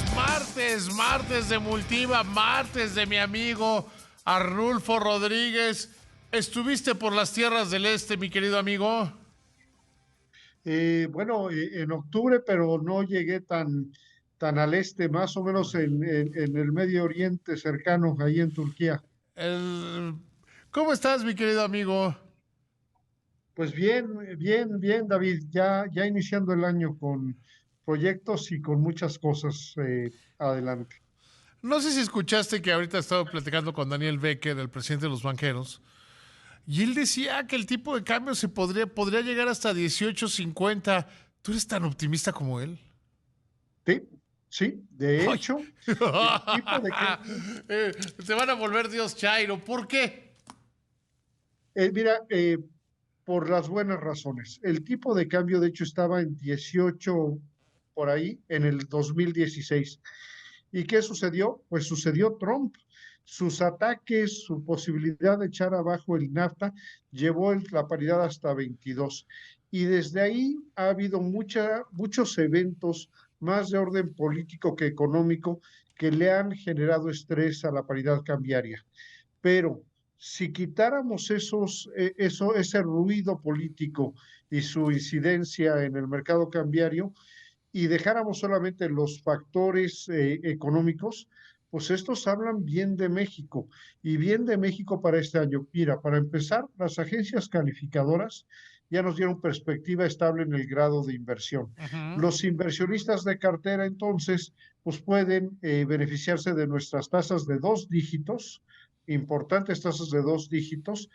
martes de Multiva, martes de mi amigo Arnulfo Rodríguez. ¿Estuviste por las tierras del este, mi querido amigo? En octubre, pero no llegué tan al este, más o menos en el Medio Oriente cercano, ahí en Turquía. El- ¿Cómo estás, mi querido amigo? Pues bien, bien, David, ya iniciando el año con proyectos y con muchas cosas adelante. No sé si escuchaste que ahorita he estado platicando con Daniel Becker, el presidente de los banqueros, y él decía que el tipo de cambio podría llegar hasta 18.50. ¿Tú eres tan optimista como él? Sí, sí, de ¡Ay! hecho, el tipo de cambio, Eh, Te van a volver Dios Chairo. ¿Por qué? mira, por las buenas razones. El tipo de cambio, de hecho, estaba en 18 por ahí en el 2016. ¿Y qué sucedió? Pues sucedió Trump. Sus ataques, su posibilidad de echar abajo el NAFTA, llevó la paridad hasta 22. Y desde ahí ha habido muchos eventos más de orden político que económico que le han generado estrés a la paridad cambiaria. Pero si quitáramos ese ruido político y su incidencia en el mercado cambiario, y dejáramos solamente los factores económicos, pues estos hablan bien de México y bien de México para este año. Mira, para empezar, las agencias calificadoras ya nos dieron perspectiva estable en el grado de inversión. Ujú. Los inversionistas de cartera, entonces, pues pueden beneficiarse de nuestras tasas de 2 dígitos, importantes tasas de 2 dígitos,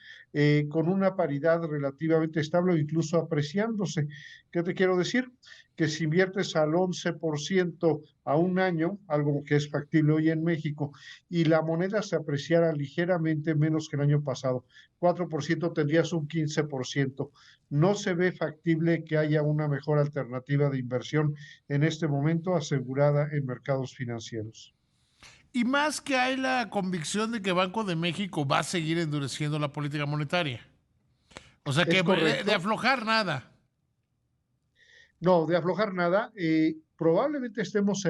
con una paridad relativamente estable o incluso apreciándose. ¿Qué te quiero decir? Que si inviertes al 11% a un año, algo que es factible hoy en México, y la moneda se apreciara ligeramente menos que el año pasado, 4% tendrías un 15%. No se ve factible que haya una mejor alternativa de inversión en este momento asegurada en mercados financieros. Y más que hay la convicción de que Banco de México va a seguir endureciendo la política monetaria. O sea que Es de correcto. aflojar nada. No, de aflojar nada. Probablemente estemos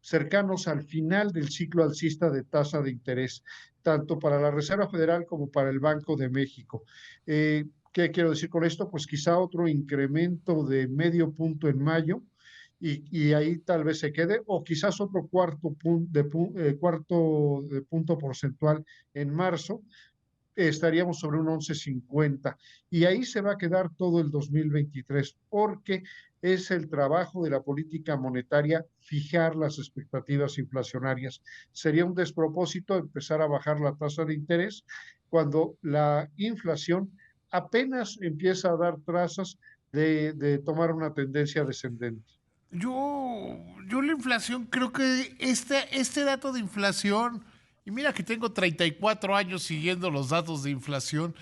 cercanos al final del ciclo alcista de tasa de interés, tanto para la Reserva Federal como para el Banco de México. ¿Qué quiero decir con esto? Pues quizá otro incremento de medio punto en mayo. Y ahí tal vez se quede, o quizás otro cuarto de punto porcentual en marzo, estaríamos sobre un 11.50 y ahí se va a quedar todo el 2023 porque es el trabajo de la política monetaria fijar las expectativas inflacionarias. Sería un despropósito empezar a bajar la tasa de interés cuando la inflación apenas empieza a dar trazas de tomar una tendencia descendente. Yo la inflación, creo que este dato de inflación, y mira que tengo 34 años siguiendo los datos de inflación,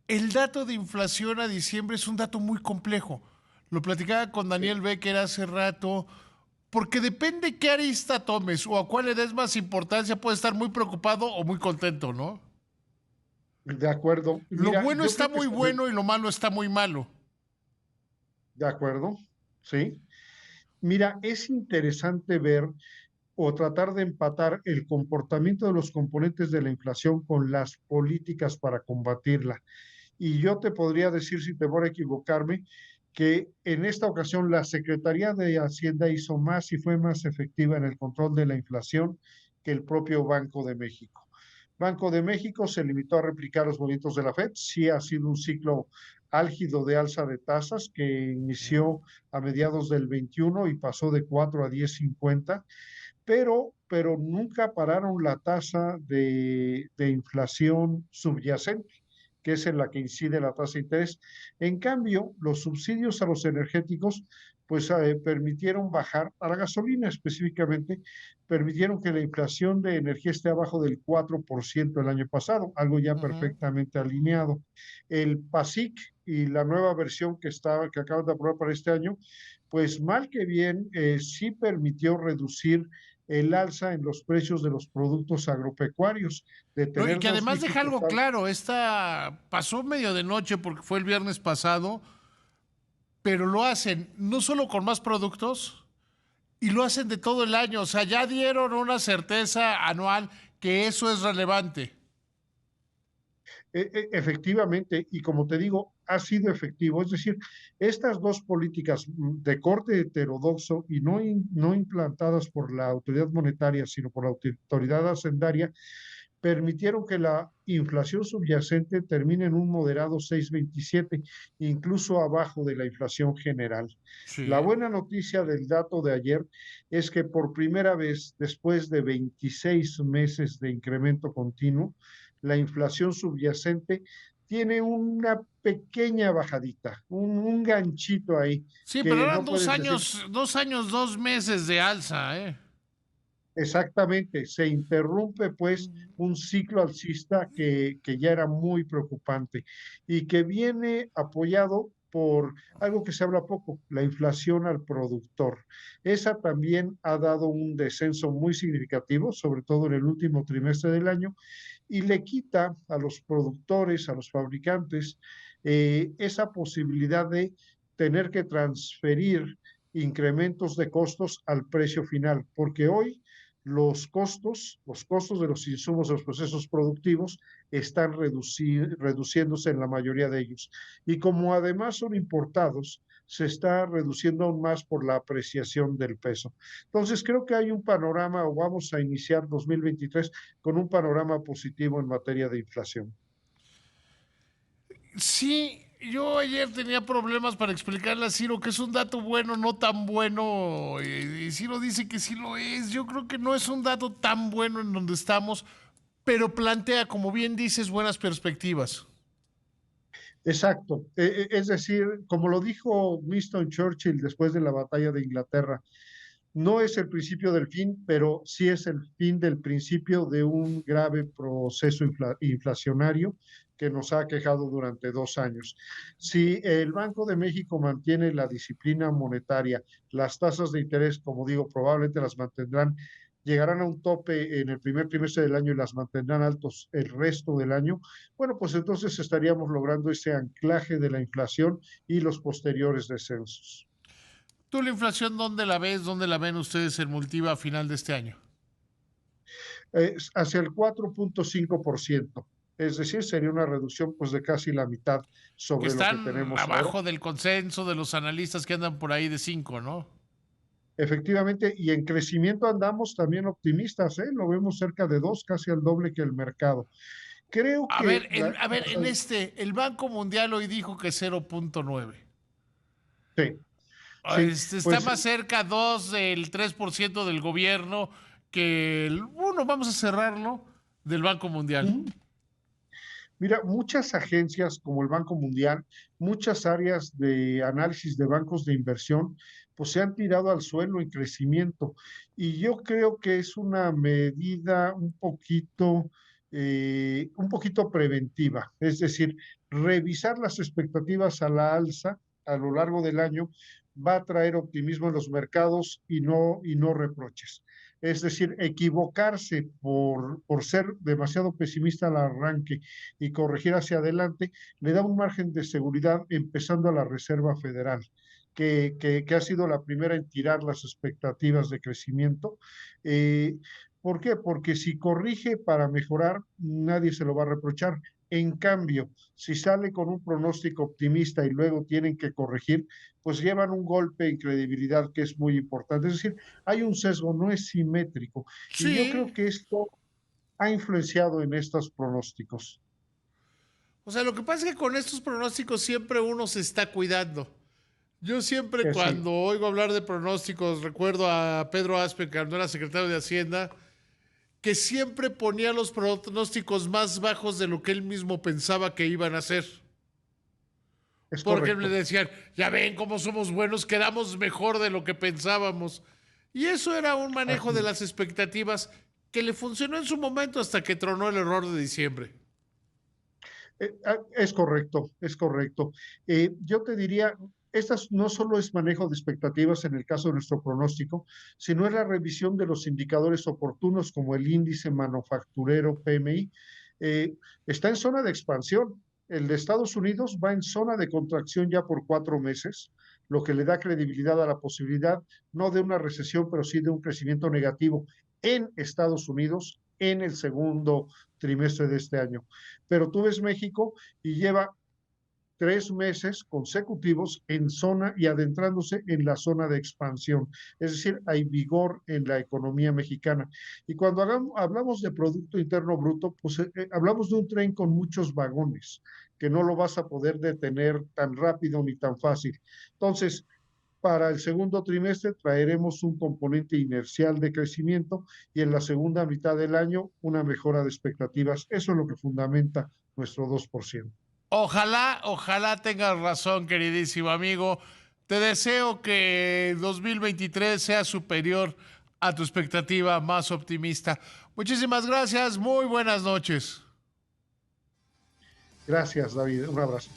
el dato de inflación a diciembre es un dato muy complejo. Lo platicaba con ¿Sí? Daniel Becker hace rato, porque depende qué arista tomes o a cuál le des más importancia, puede estar muy preocupado o muy contento, ¿no? De acuerdo. Lo Mira, bueno yo está creo que muy sobre, bueno y lo malo está muy malo. de acuerdo, ¿sí? Mira, es interesante ver o tratar de empatar el comportamiento de los componentes de la inflación con las políticas para combatirla. Y yo te podría decir, si te voy a equivocarme, que en esta ocasión la Secretaría de Hacienda hizo más y fue más efectiva en el control de la inflación que el propio Banco de México. Banco de México se limitó a replicar los movimientos de la Fed. Sí ha sido un ciclo álgido de alza de tasas que inició a mediados del 21 y pasó de 4 a 10.50, pero nunca pararon la tasa de inflación subyacente, que es en la que incide la tasa de interés. En cambio, los subsidios a los energéticos, pues permitieron bajar, a la gasolina específicamente, permitieron que la inflación de energía esté abajo del 4% el año pasado, algo ya Ujú. perfectamente alineado. El PASIC y la nueva versión que acaban de aprobar para este año, pues mal que bien, sí permitió reducir el alza en los precios de los productos agropecuarios, de No, y tener que dos además deja dígitos. algo claro, esta pasó medio de noche porque fue el viernes pasado, pero lo hacen no solo con más productos, y lo hacen de todo el año. O sea, ya dieron una certeza anual que eso es relevante. Efectivamente, y como te digo, ha sido efectivo. Es decir, estas dos políticas de corte heterodoxo y no implantadas por la autoridad monetaria, sino por la autoridad hacendaria, permitieron que la inflación subyacente termine en un moderado 6,27, incluso abajo de la inflación general. La Sí. buena noticia del dato de ayer es que por primera vez, después de 26 meses de incremento continuo, la inflación subyacente tiene una pequeña bajadita, un ganchito ahí, Sí, pero que eran no puedes decir 2 años, 2 meses de alza, ¿eh? exactamente, se interrumpe pues un ciclo alcista que ya era muy preocupante y que viene apoyado por algo que se habla poco, la inflación al productor. Esa también ha dado un descenso muy significativo, sobre todo en el último trimestre del año, y le quita a los productores, a los fabricantes, esa posibilidad de tener que transferir incrementos de costos al precio final, porque hoy los costos de los insumos de los procesos productivos están reduciéndose en la mayoría de ellos. Y como además son importados, se está reduciendo aún más por la apreciación del peso. Entonces, creo que hay un panorama, o vamos a iniciar 2023 con un panorama positivo en materia de inflación. Sí, yo ayer tenía problemas para explicarle a Ciro que es un dato bueno, no tan bueno. Y Ciro dice que sí lo es. Yo creo que no es un dato tan bueno en donde estamos, pero plantea, como bien dices, buenas perspectivas. Exacto. Es decir, como lo dijo Winston Churchill después de la batalla de Inglaterra, no es el principio del fin, pero sí es el fin del principio de un grave proceso inflacionario que nos ha quejado durante 2 años. Si el Banco de México mantiene la disciplina monetaria, las tasas de interés, como digo, probablemente las mantendrán, llegarán a un tope en el primer trimestre del año y las mantendrán altos el resto del año, bueno, pues entonces estaríamos logrando ese anclaje de la inflación y los posteriores descensos. ¿Tú la inflación dónde la ves? ¿Dónde la ven ustedes en Multiva a final de este año? Hacia el 4,5%. Es decir, sería una reducción pues de casi la mitad Que sobre lo que están tenemos ahora. abajo del consenso de los analistas que andan por ahí de 5, ¿no? Efectivamente, y en crecimiento andamos también optimistas, ¿eh? Lo vemos cerca de 2, casi al doble que el mercado. Creo A que ver, el Banco Mundial hoy dijo que 0,9. sí, sí, Está pues más cerca 2 del 3% del gobierno que el 1, vamos a cerrarlo, del Banco Mundial. mm, mira, muchas agencias como el Banco Mundial, muchas áreas de análisis de bancos de inversión, pues se han tirado al suelo en crecimiento. Y yo creo que es una medida un poquito preventiva. Es decir, revisar las expectativas a la alza a lo largo del año va a traer optimismo en los mercados y no reproches. Es decir, equivocarse por ser demasiado pesimista al arranque y corregir hacia adelante, le da un margen de seguridad empezando a la Reserva Federal, que ha sido la primera en tirar las expectativas de crecimiento. ¿Por qué? Porque si corrige para mejorar, nadie se lo va a reprochar. En cambio, si sale con un pronóstico optimista y luego tienen que corregir, pues llevan un golpe en credibilidad que es muy importante. Es decir, hay un sesgo, no es simétrico. Y yo creo Sí. que esto ha influenciado en estos pronósticos. O sea, lo que pasa es que con estos pronósticos siempre uno se está cuidando. Yo siempre Sí, cuando oigo hablar de pronósticos recuerdo a Pedro Aspe, que no era secretario de Hacienda, que siempre ponía los pronósticos más bajos de lo que él mismo pensaba que iban a ser. es Porque le correcto. decían, ya ven cómo somos buenos, quedamos mejor de lo que pensábamos. Y eso era un manejo Así de es. las expectativas que le funcionó en su momento hasta que tronó el error de diciembre. Es correcto, es correcto. Yo te diría, estas no solo es manejo de expectativas en el caso de nuestro pronóstico, sino es la revisión de los indicadores oportunos como el índice manufacturero PMI. Está en zona de expansión. El de Estados Unidos va en zona de contracción ya por 4 meses. lo que le da credibilidad a la posibilidad, no de una recesión, pero sí de un crecimiento negativo en Estados Unidos en el segundo trimestre de este año. Pero tú ves México y lleva 3 meses consecutivos en zona y adentrándose en la zona de expansión. Es decir, hay vigor en la economía mexicana. Y cuando hablamos de Producto Interno Bruto, pues hablamos de un tren con muchos vagones, que no lo vas a poder detener tan rápido ni tan fácil. Entonces, para el segundo trimestre traeremos un componente inercial de crecimiento y en la segunda mitad del año una mejora de expectativas. Eso es lo que fundamenta nuestro 2%. Ojalá, ojalá tengas razón, queridísimo amigo. Te deseo que 2023 sea superior a tu expectativa más optimista. Muchísimas gracias, muy buenas noches. Gracias, David. Un abrazo.